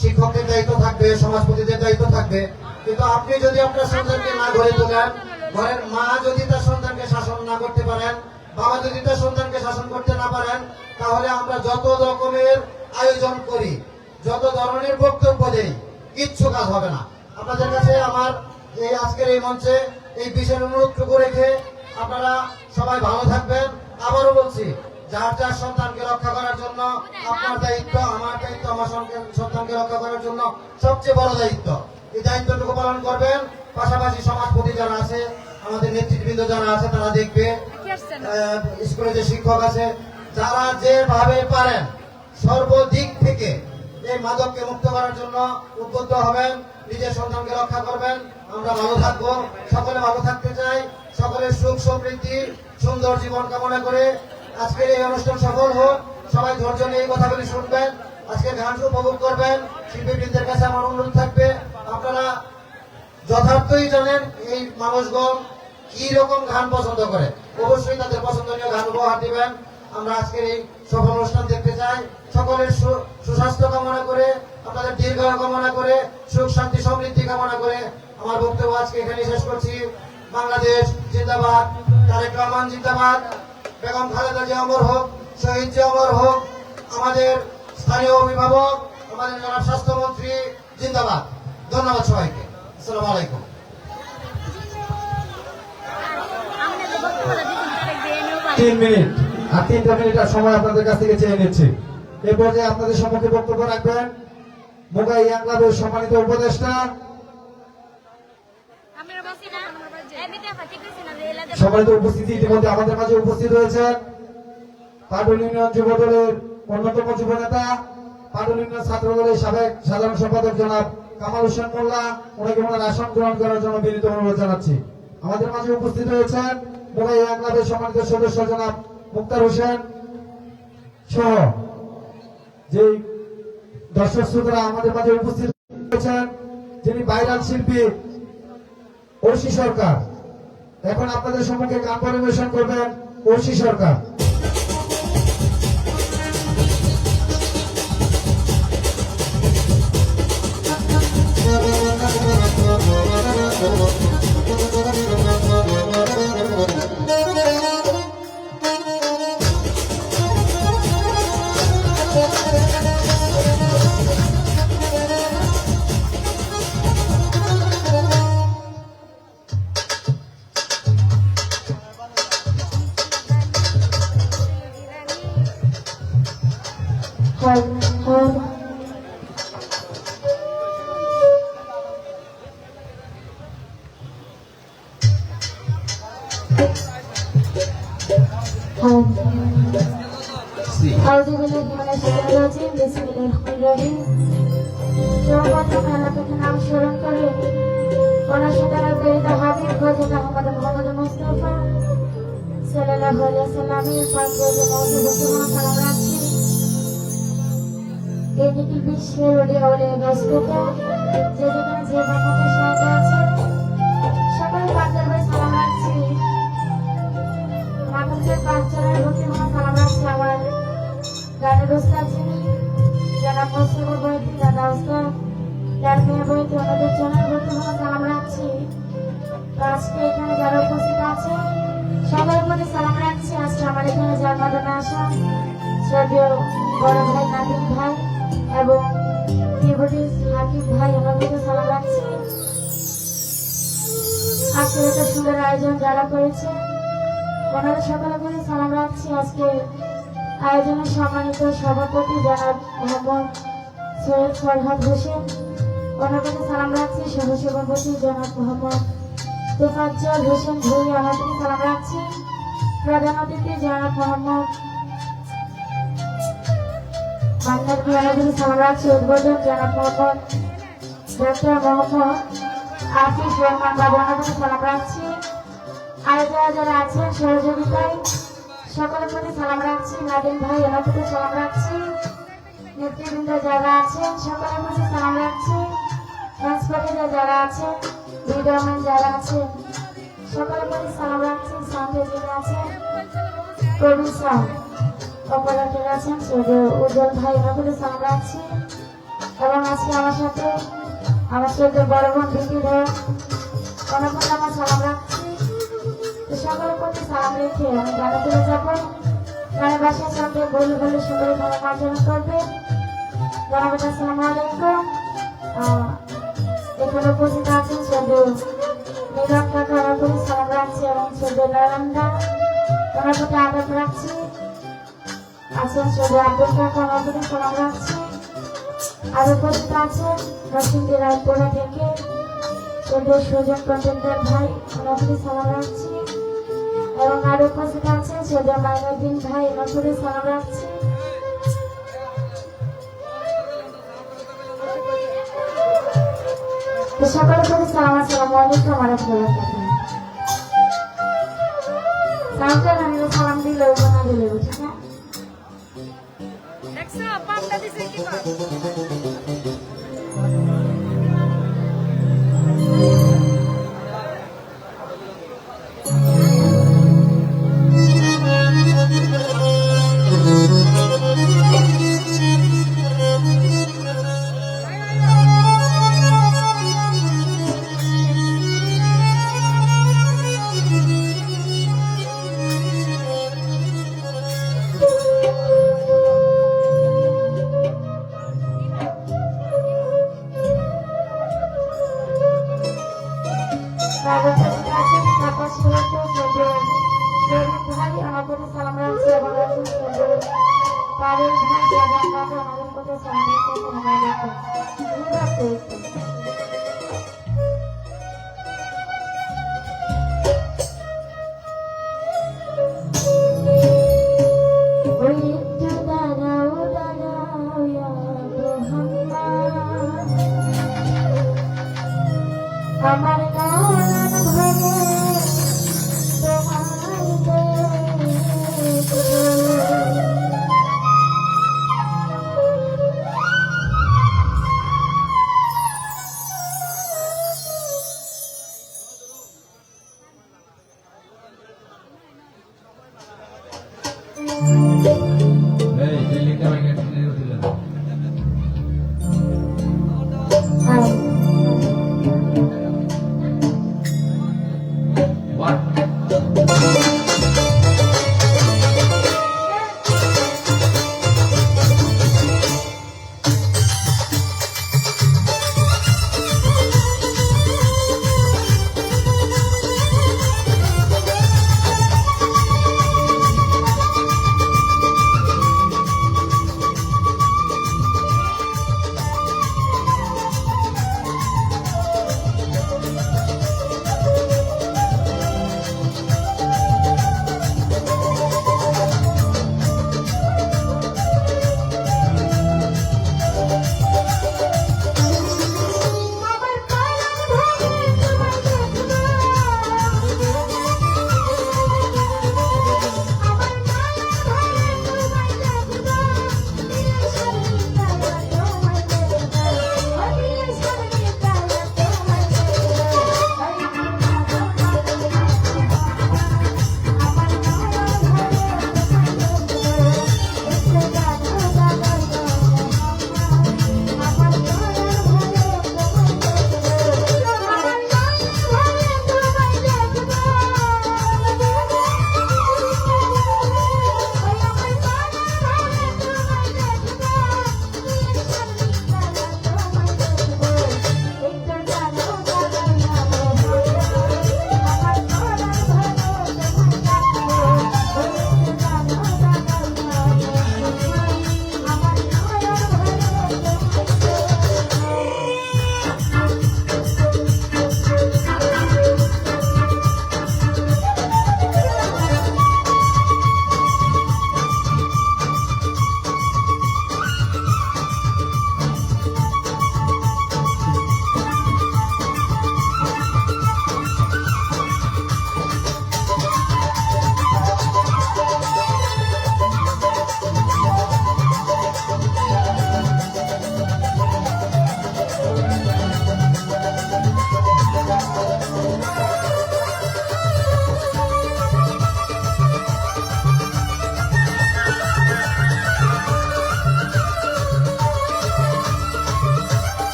শিক্ষকদের দায়িত্ব থাকবে, সমাজপতিদের দায়িত্ব থাকবে, কিন্তু আপনি যদি আপনার সন্তানকে না গড়ে তোলেন, ঘরের মা যদি তার সন্তানকে শাসন না করতে পারেন, বাবা যদি তার সন্তানকে শাসন করতে না পারেন, তাহলে আমরা যত রকমের আয়োজন করি, যত ধরনের বক্তব্য দেই, কিচ্ছু কাজ হবে না। আপনাদের কাছে আমার এই আজকের এই মঞ্চে এই বিশেষ অনুরোধটুকু রেখে আপনারা সবাই ভালো থাকবেন। আবারও বলছি, যার যার সন্তানকে রক্ষা করার জন্য আপনার দায়িত্ব, আমার দায়িত্ব, আমার সন্তানকে রক্ষা করার জন্য সবচেয়ে বড় দায়িত্ব। এই দায়িত্বটুকু পালন করবেন। পাশাপাশি সমাজপতি যারা আছে, আমাদের নেতৃবৃন্দ যারা আছে, তারা দেখবে, স্কুলে যে শিক্ষক আছে, যারা যেভাবে পারেন সর্বদিক থেকে এই মাদককে মুক্ত করার জন্য উদ্বুদ্ধ হবেন, নিজের সন্তানকে রক্ষা করবেন। আমরা ভালো থাকবো, সকলে ভালো থাকতে চাই, সকলের সুখ সমৃদ্ধি সুন্দর জীবন কামনা করে আজকের এই অনুষ্ঠান সফল হোক। সবাই ধৈর্য নিয়ে এই কথাগুলি শুনবেন, আজকে গান উপভোগ করবেন। শিল্পীবৃন্দের কাছে আমার অনুরোধ থাকবে, আপনারা যথার্থই জানেন এই মানুষগণ কি রকম গান পছন্দ করে, অবশ্যই তাদের পছন্দনীয় গান উপহার দিবেন। আমরা আজকের এই সফল অনুষ্ঠান দেখতে চাই। সকলের সুস্বাস্থ্য কামনা করে, আপনাদের দীর্ঘায়ু কামনা করে, সুখ শান্তি সমৃদ্ধি কামনা করে আমার বক্তব্য আজকে এখানে শেষ করছি। বাংলাদেশ জিন্দাবাদ, তারেক রহমান জিন্দাবাদ, বেগম খালেদা জিয়া অমর হোক, শহীদ জিয়া অমর হোক, আমাদের স্থানীয় অভিভাবক, আমাদের জনাব স্বাস্থ্যমন্ত্রী জিন্দাবাদ। ধন্যবাদ সবাইকে। আসসালামু আলাইকুম। 3 মিনিট আর 3টা মিনিটের সময় আপনাদের কাছ থেকে চেয়ে নিচ্ছি। এই পর্যায়ে আপনাদের সম্মুখে বক্তব্য রাখবেন মোগা ইয়াং ক্লাবের সম্মানিত উপদেষ্টা, সম্মানিত উপস্থিতি ইতিমধ্যে আমাদের মাঝে উপস্থিত হয়েছেন পাটুল ইউনিয়ন যুব দলের অন্যতম যুব নেতা, পাটুল ইউনিয়ন ছাত্র দলের সাবেক সাধারণ সম্পাদক জনাব কামাল হোসেন মোল্লা, ওনাকে ওনার আসন গ্রহণ করার জন্য বিনীত অনুরোধ জানাচ্ছি। আমাদের মাঝে উপস্থিত রয়েছেন মোবাইল ক্লাবের সম্মানিত সদস্য জনাব মুক্তার হোসেন সহ যে দর্শক শ্রোতারা আমাদের মাঝে উপস্থিত রয়েছেন, যিনি ভাইরাল শিল্পী ঐশী সরকার। এখন আপনাদের সম্মুখে গান পরিবেশন করবেন ঐশী সরকার। নাম স্মরণ করে পড়াশোনার প্রেরিত হাবিব হযরত মুহাম্মদ মুস্তাফা সাল্লাল্লাহু আলাইহি ওয়াসাল্লামের পাঁচজন মহব্বত সালাম রাখছি। এই নিখিল বিশ্বের ওলিয়াউলে ব্যস্ততা যে যেখানে যে বাংলাদেশ সাথে আছে সকল পাঁচজনের সালাম রাখছি। মানবদের পাঁচজনের প্রতি সালাম রাখছি। আমার গানের উস্তাদ যিনি যারা মোস্তফা বইতি দাদা উস্তাদ যার মেয়ে বইতে ওনাদের জনের প্রতি সালাম রাখছি। আজকে এখানে যারা উপস্থিত আছে সবার প্রতি সালাম রাখছি। আজকে আমার এখানে জন্মদিনে আসা শ্রদ্ধেয় বড় ভাই নাদিম ভাই এবং কিবোর্ডিস্ট হাকিম ভাই ওনাদেরকে সালাম রাখছি। আজকে এত সুন্দর আয়োজন যারা করেছে ওনাদের সকলের প্রতি সালাম রাখছি। আজকে আয়োজনের সম্মানিত সভাপতি জনাব মোহাম্মদ সৈয়দ ফরহাদ হোসেন ওনার প্রতি সালাম রাখছি। সহসভাপতি জনাব মোহাম্মদ তোফাজ্জল হোসেন ভুঁইয়া ওনার প্রতি সালাম রাখছি। প্রধান অতিথি জনাব মোহাম্মদ মান্নার ভাই ওনার প্রতি সালাম রাখছি। উদ্বোধক জনাব মোহাম্মদ ডক্টর মোহাম্মদ আফিফ রহমান বাবু ওনার প্রতি সালাম রাখছি। আর যারা আছেন সহযোগিতায় সকলের প্রতি সালাম রাখছি। নাদিম ভাই ওনার প্রতি সালাম রাখছি। নেতৃবৃন্দ যারা আছেন সকলের প্রতি সালাম রাখছি। ট্রান্সপোর্টার যারা আছেন, ভিডিওম্যান যারা আছেন সকলের প্রতি সালাম রাখছি। সাউন্ডে যিনি আছেন প্রডিউসার অপারেটর আছেন উজ্জ্বল ভাই ওনার প্রতি সালাম রাখছি। এবং আজকে আমার সাথে আমার সাথে বড় বোন ভিকি ভাই ওনার প্রতি আমার সালাম রাখছি। সকলের প্রতি সালাম রেখে আমি গানে তুলে যাবো। গানের বাসার সঙ্গে বলে বলে সুন্দর ভাবে মার্জনা করবে। জানাবেন আসসালামু আলাইকুম। এখানে উপস্থিত আছেন শুধু নীরব কাকা ওনার প্রতি সালাম রাখছি এবং শুধু নারায়ণদা ওনার প্রতি আদব রাখছি। আছেন শুধু আব্দুল কাকা ওনার প্রতি সালাম রাখছি। আর উপস্থিত আছেন নরসিংদী রায়পুরা থেকে শুধু সুজন কন্টেন্টার ভাই ওনার প্রতি সালাম রাখছি। এবং আরো উপস্থিত আছে সৈয়দ মাইনুদ্দিন ভাই ওনার প্রতি সালাম রাখছি। সকলের প্রতি সালাম আসসালামু আলাইকুম ওয়া রাহমাতুল্লাহি ওয়া বারাকাতুহু। সালামটা আমি সালাম দিলে না দিলে ঠিক না দেখছো পাপটা দিছে কি কর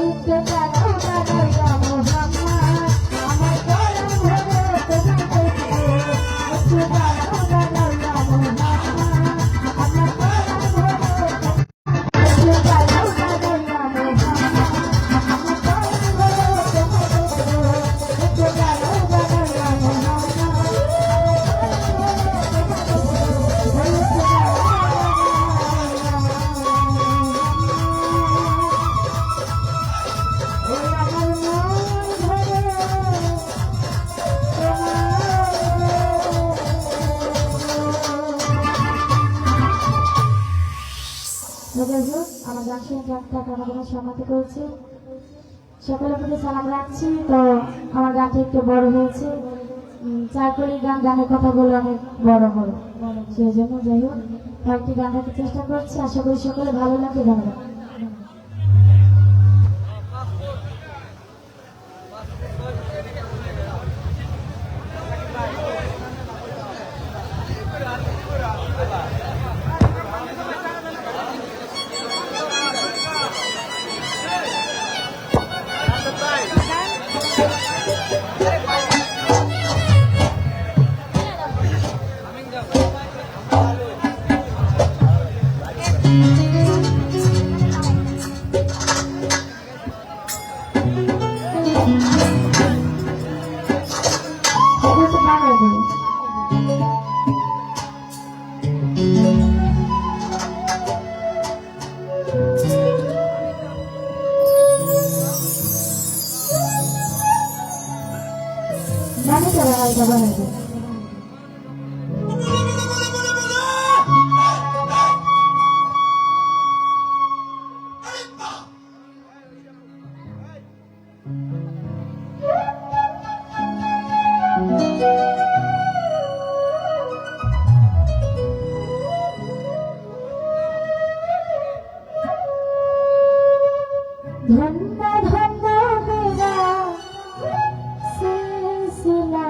একটু দাঁড়াও দাঁড়াও ইয়া মোহাম্মদ আমার পরাণ ভরে তোমায় দেখবো একটু দাঁড়াও দাঁড়াও ইয়া মোহাম্মদ আমার পরাণ ভরে একটু দাঁড়াও দাঁড়াও ইয়া মোহাম্মদ আমার পরাণ ভরে তোমায় দেখবো একটু দাঁড়াও দাঁড়াও ইয়া মোহাম্মদ আমার গান শুনে যাত্রা কামনা সমাপ্ত করেছি সকলের প্রতি সালাম রাখছি। তো আমার গানটা একটু বড় হয়েছে, চারকলি গানের কথা বলে অনেক বড় হলো, সেই জন্য যাই হোক কয়েকটি গান রাখতে চেষ্টা করছি, আশা করি সকলে ভালো লাগে। ধন্যবাদ। ধন্য ধন্য মেরা সিলসিলা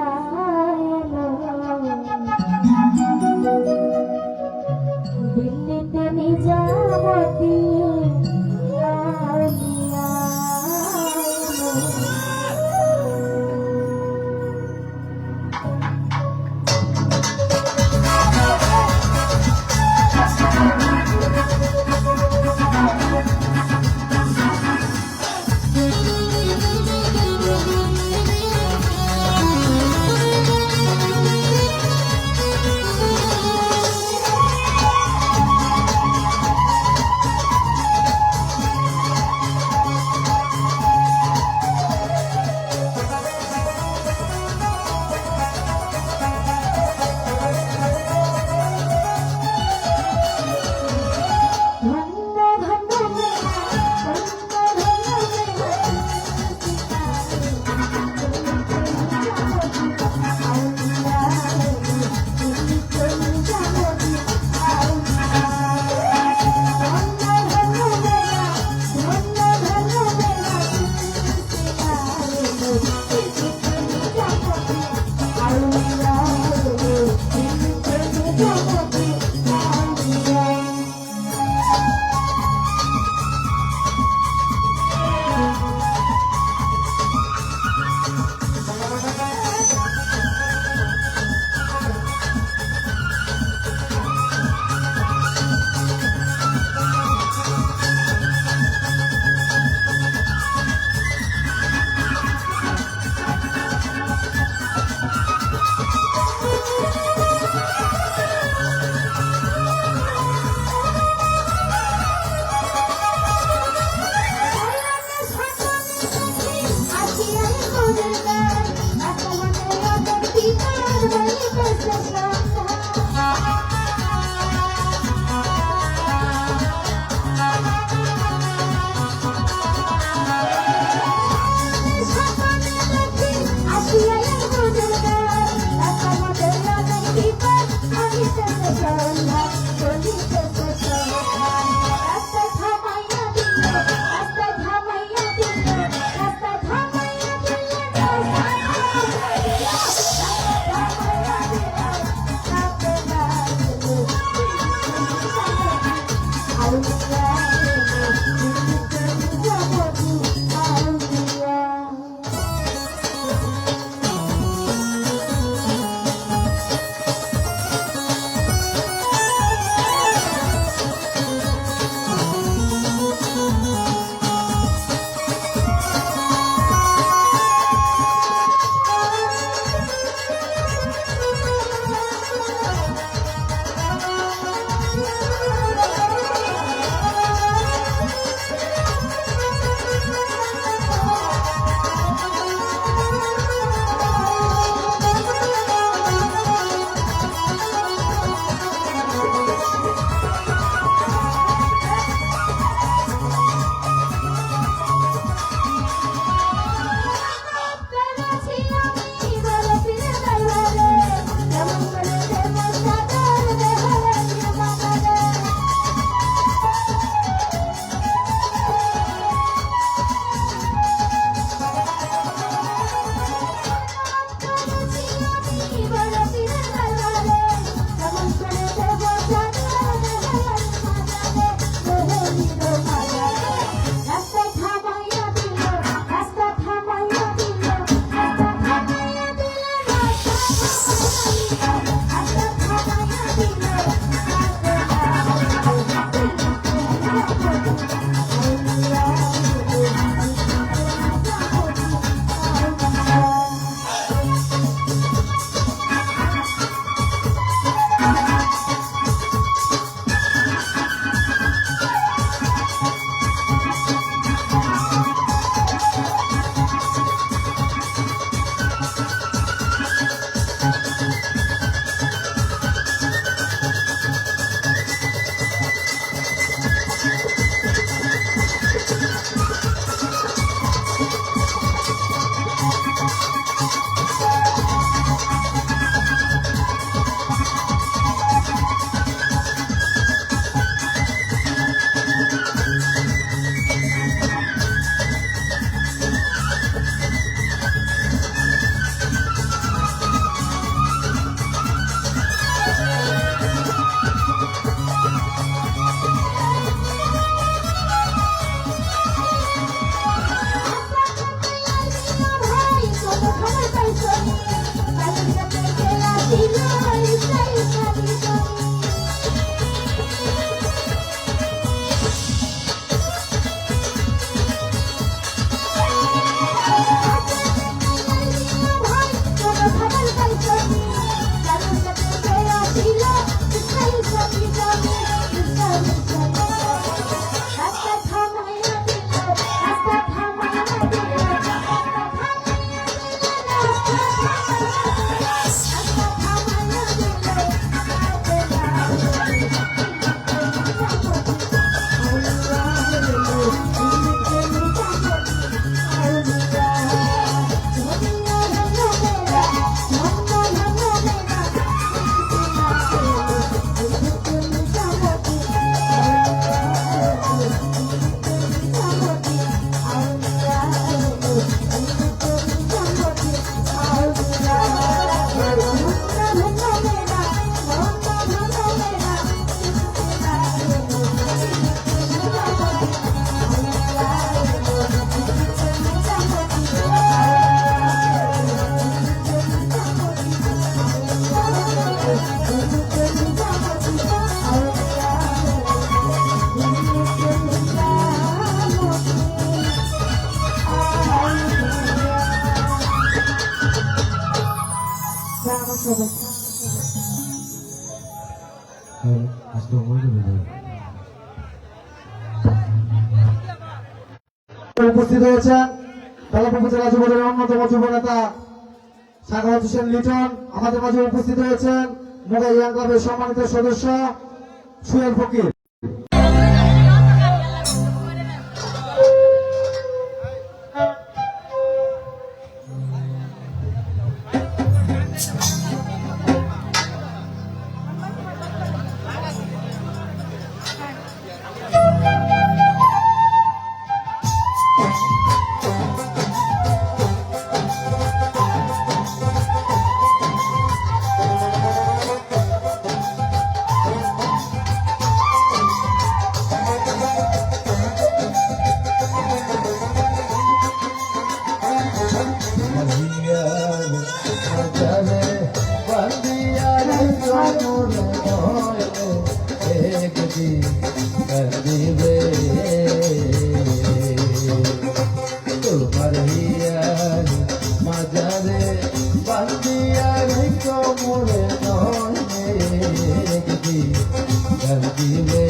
উপস্থিত হয়েছেন বেলাপুর জেলা যুবদলের অন্যতম যুব নেতা সাখাওয়াত হোসেন লিটন। আমাদের মাঝে উপস্থিত হয়েছেন মোগা ইয়াং ক্লাবের সম্মানিত সদস্য সুয়েল ফকির। তোমার হিয়ার মাজারে বান্দিয়ার কোমরে নয় একদি গন্দিলে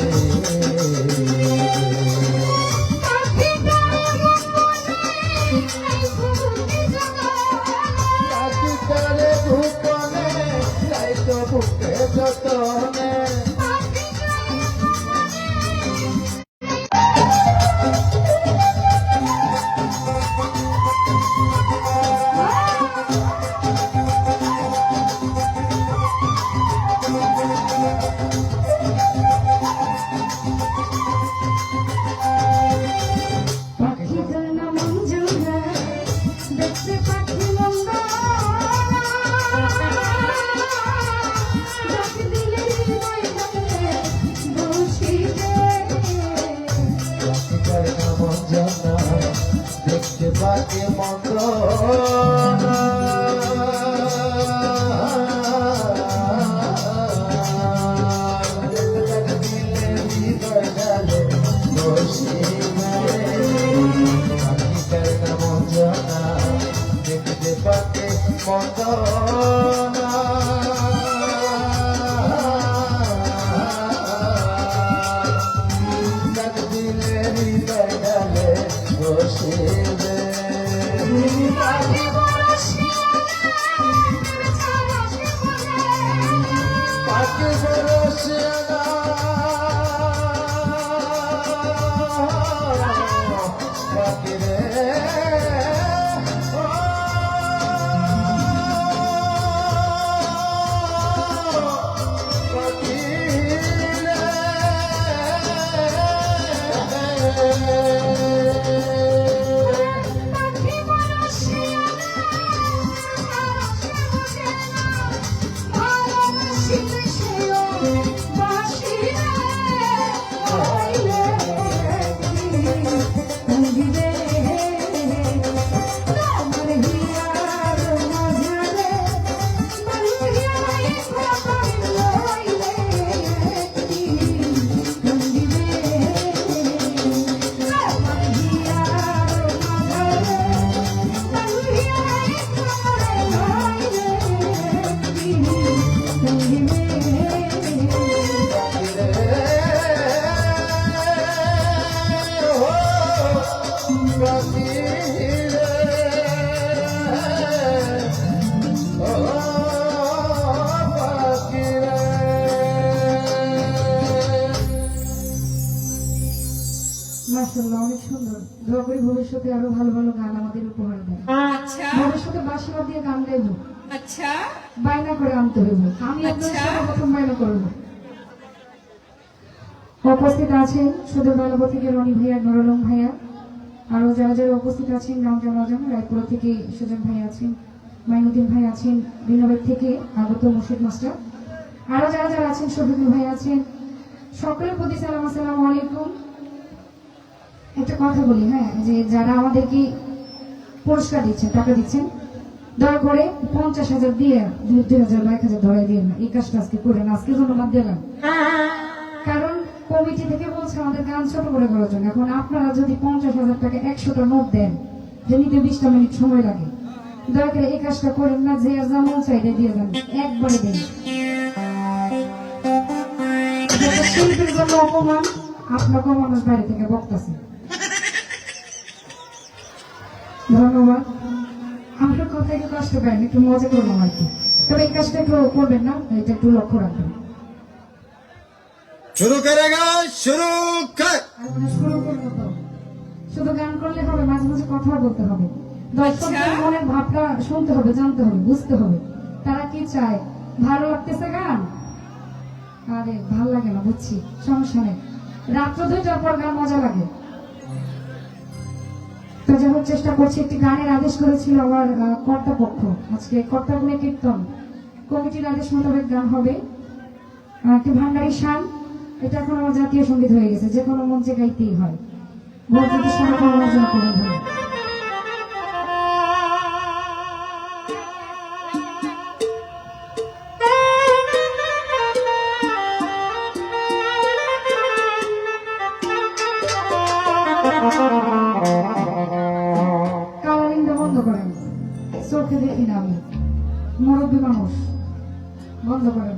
পাখিটারে ভুপনে লাইতো বুকে যতনে দেখতে পাকে মন্ত্র দেখতে পাকে মন্ত্র মাশাআল্লাহ, অনেক সুন্দর। দোয়া করি ভবিষ্যতে আরো ভালো ভালো গান আমাদের উপহার দেয়। আচ্ছা ভবিষ্যতে বাঁশিবাদ দিয়ে গান গাইবো, আচ্ছা বায়না করে আনতে হইব। আমি আপনার আচ্ছা। সাথে প্রথম বায়না করব। উপস্থিত আছেন সুদূর বেলাপুর থেকে রনি ভাইয়া, নুরুলম ভাইয়া, আরো যারা যারা উপস্থিত আছেন রমজান রাজন, রায়পুর থেকে সুজন ভাই আছেন, মাইনুদ্দিন ভাই আছেন, বিনোবের থেকে আগত মুর্শিদ মাস্টার, আরো যারা যারা আছেন শফিকুল ভাই আছেন, সকলের প্রতি সালাম, আসসালামু আলাইকুম। একটা কথা বলি, হ্যাঁ, যে যারা আমাদেরকে পুরস্কার দিচ্ছেন, টাকা দিচ্ছেন, দয়া করে 50,000 দিয়ে 2,000 বা 1,000 ধরাই দিয়ে না, এই কাজটা আজকে করে না, আজকে ধন্যবাদ দিলাম। কারণ কমিটি থেকে বলছে আমাদের গান ছোট করে করার জন্য। এখন আপনারা যদি 50,000 টাকা 100টা নোট দেন, যে নিতে 20টা মিনিট সময় লাগে, দয়া করে এই কাজটা করেন না, যে আর যেমন চাইতে দিয়ে যান, একবারে দিন। এটা শিল্পীর জন্য অপমান, আপনাকেও মানুষ বাইরে থেকে বক্তাছে। ধন্যবাদ। আমরা কথা একটু কষ্ট পাইনি, একটু মজা করলাম আর কি। তবে এই কাজটা একটু করবেন না, এটা একটু লক্ষ্য রাখবেন। শুরু করেগা, শুরু কর। আর মানে শুরু করবো তো, শুধু গান করলে হবে, মাঝে মাঝে কথা বলতে হবে, দর্শকদের মনের ভাবটা শুনতে হবে, জানতে হবে, বুঝতে হবে তারা কি চায়। ভালো লাগতেছে গান? আরে ভালো লাগে না, বুঝছি, সমস্যা নেই, রাত্র 2টার পর গান মজা লাগে। তো যাই হোক, চেষ্টা করছি। একটি গানের আদেশ করেছিল আমার কর্তাপক্ষ, আজকে কর্তাগুণে কীর্তন কমিটির আদেশ মোতাবেক গান হবে। একটি ভান্ডারি শান, এটা এখন আমার জাতীয় সঙ্গীত হয়ে গেছে, যে কোনো মঞ্চে গাইতেই হয়। বড়দের সঙ্গে সমালোচনা করে ভালো। কালারিংটা বন্ধ করেন, চোখে দেখি না আমি, মুরব্বী মানুষ, বন্ধ করেন।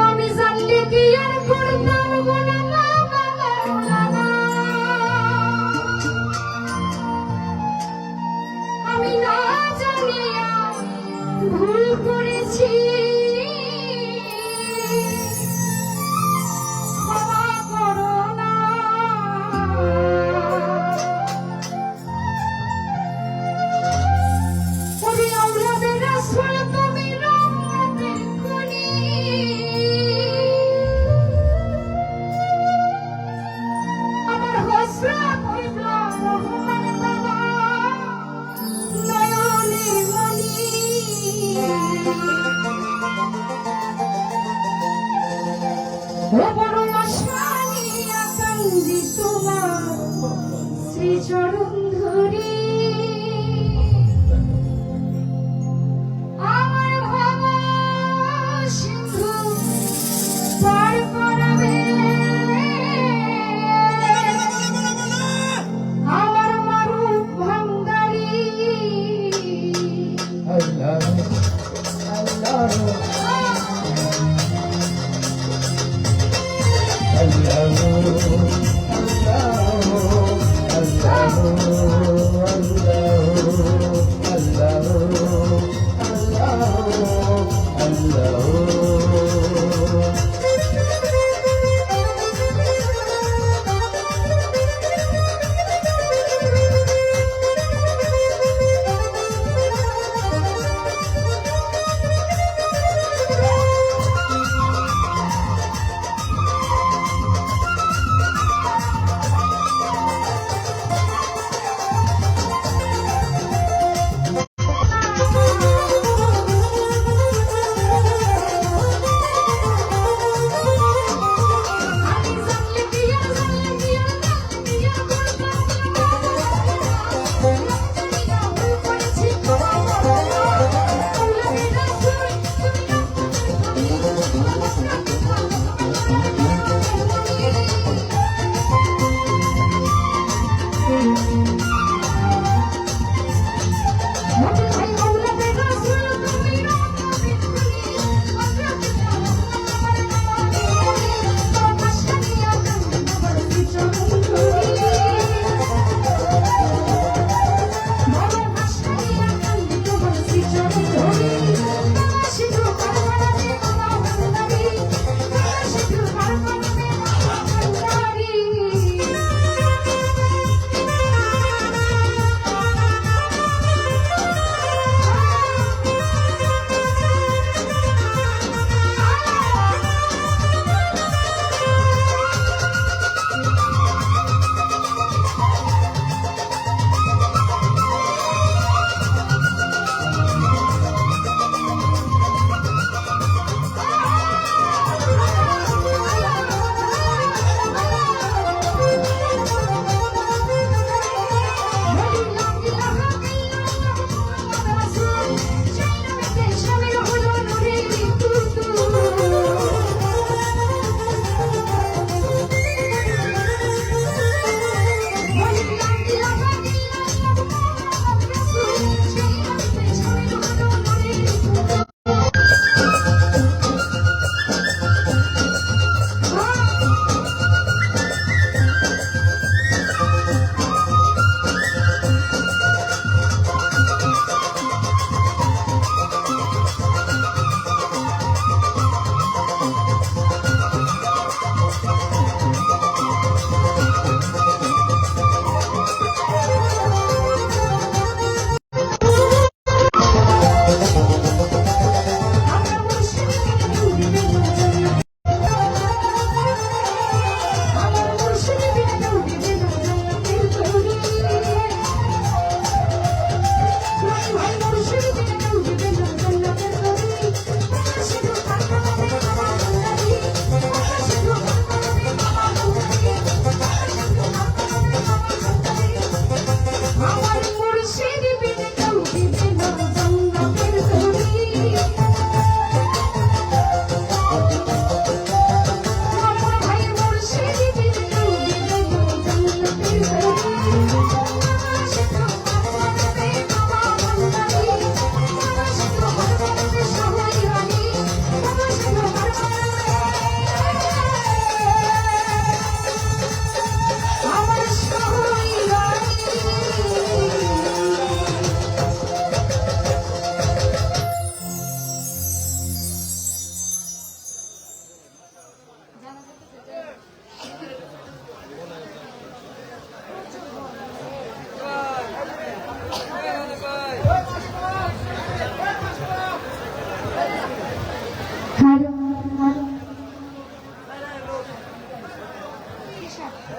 আমি জানলে কি আর করতাম গো না, না, না, না, না। আমি না জানিয়া ভুল করেছি, ক্ষমা করো না। ওরে আওলাদের রাসূল তুমি রহমতের খনি, আমার হসরত হইল রহমান বাবা নয়নে মনি। ও বড় আশানিয়া কান্দি তোমার শ্রীচরণ ধরি, আমার ভাবা সিন্ধু পার করাবে, আমার মারুফ ভান্ডারি। আল্লাহ আল্লাহ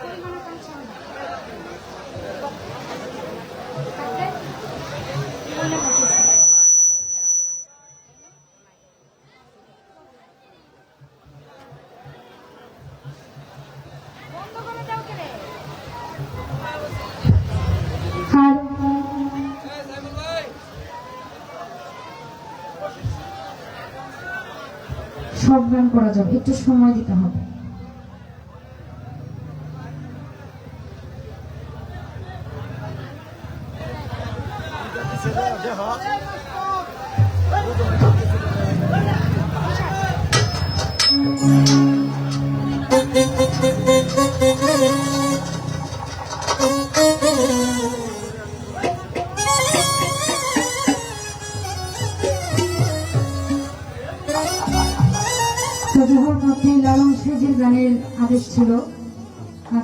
পরিমাণাকাঙ্ক্ষা থাকলে মনে করতেছি। বন্ধ করে দাও কে রে? আর সব গান করা যাবে, একটু সময় দিতে হবে। তো যখন আপনি লালন সেজির গানের আদেশ ছিল,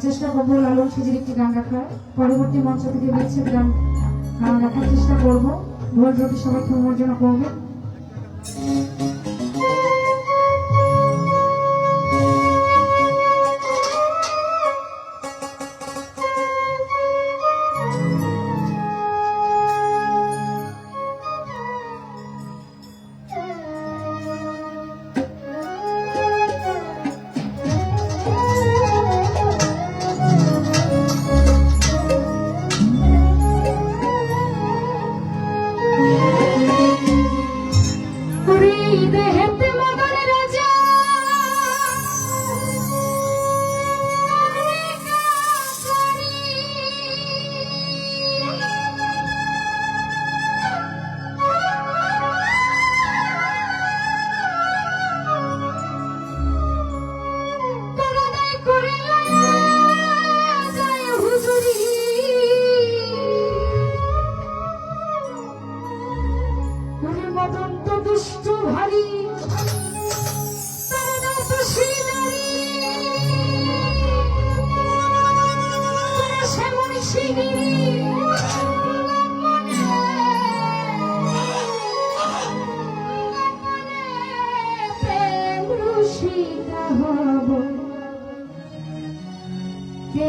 চেষ্টা করবো লালন সেজির একটি গান রাখার, পরবর্তী মঞ্চ থেকে বিচ্ছেদ গান রাখার চেষ্টা করবো। ভুল যদি সবাই ক্ষমার্জনা করবে। দেহেতে মগন রাজা মদন তো দুষ্ট ভারী কে